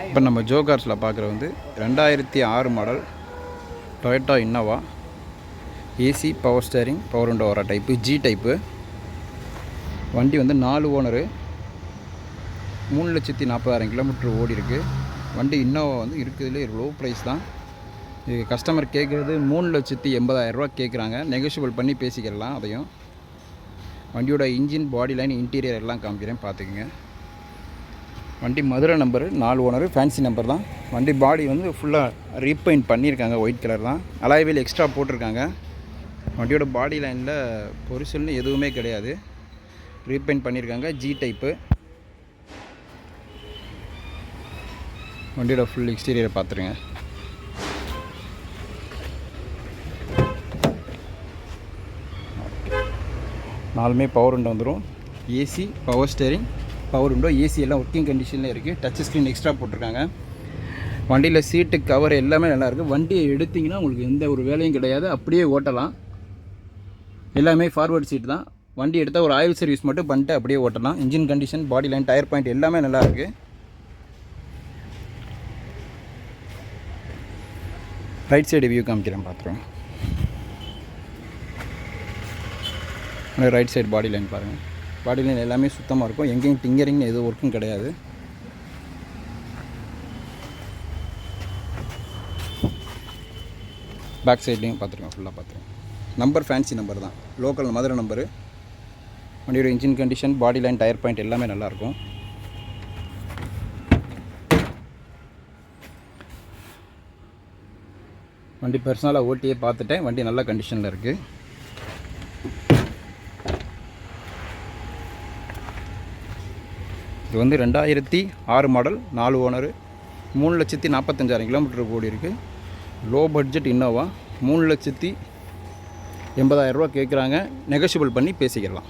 இப்போ நம்ம ஜோகார்ஸில் பார்க்குறது 2006 model Toyota Innova AC power steering power window வர டைப்பு ஜி டைப்பு. வண்டி 4 ஓனரு, 3,40,000 கிலோமீட்டர் ஓடி இருக்குது. வண்டி இன்னோவா இருக்கிறதுலே லோ ப்ரைஸ் தான். இது கஸ்டமர் கேட்குறது 3,80,000 ரூபா கேட்குறாங்க. நெகோஷியபிள் பண்ணி பேசிக்கலாம். அதையும் வண்டியோட இன்ஜின், பாடி லைன், இன்டீரியர் எல்லாம் காமிக்கிறேன், பார்த்துக்குங்க. வண்டி Madurai number, 4 owner, fancy number தான். வண்டி பாடி ஃபுல்லாக ரீபெயிண்ட் பண்ணியிருக்காங்க, ஒயிட் கலர் தான். அலாய் வீல் எக்ஸ்ட்ரா போட்டிருக்காங்க. வண்டியோட பாடி லைனில் பொரிசல்னு எதுவுமே கிடையாது, ரீபெயிண்ட் பண்ணியிருக்காங்க. G type. வண்டியோட ஃபுல் எக்ஸ்டீரியரை பார்த்துருங்க. நாலுமே பவர் விண்டோ வந்துடும். AC, power steering, power window, AC எல்லாம் ஒர்க்கிங் கண்டிஷனில் இருக்குது. டச் ஸ்க்ரீன் எக்ஸ்ட்ரா போட்டிருக்காங்க. வண்டியில் சீட்டு, கவர் எல்லாமே நல்லாயிருக்கு. வண்டியை எடுத்திங்கன்னா உங்களுக்கு எந்த ஒரு வேலையும் கிடையாது, அப்படியே ஓட்டலாம். எல்லாமே ஃபார்வர்ட் சீட் தான். வண்டி எடுத்தால் ஒரு ஆயில் சர்வீஸ் மட்டும் பண்ணிட்டு அப்படியே ஓட்டலாம். Engine condition, body line, tyre point எல்லாமே நல்லாயிருக்கு. ரைட் சைடு வியூ காமிக்கிறேன், பார்த்துருவேன். ரைட் சைடு பாடி லைன் பாருங்கள். பாடி லைன் எல்லாமே சுத்தமாக இருக்கும். எங்கேயும் டிங்கரிங் எதுவும் ஒர்க்கும் கிடையாது. பேக் சைட்லேயும் பார்த்துருக்கோம், ஃபுல்லாக பார்த்துருக்கோம். நம்பர் ஃபேன்சி நம்பர் தான், லோக்கல் மதுரை நம்பரு. வண்டியோட engine condition, body line, tyre point எல்லாமே நல்லாயிருக்கும். வண்டி பர்சனலாக ஓட்டியே பார்த்துட்டேன். வண்டி நல்ல கண்டிஷனில் இருக்குது. இது 2006 மாடல், 4 ஓனரு, 3,45,000 கிலோமீட்டர் ஓடி இருக்குது. Low budget Innova. 3,80,000 ரூபா கேட்குறாங்க. நெகோஷியபிள் பண்ணி பேசிக்கலாம்.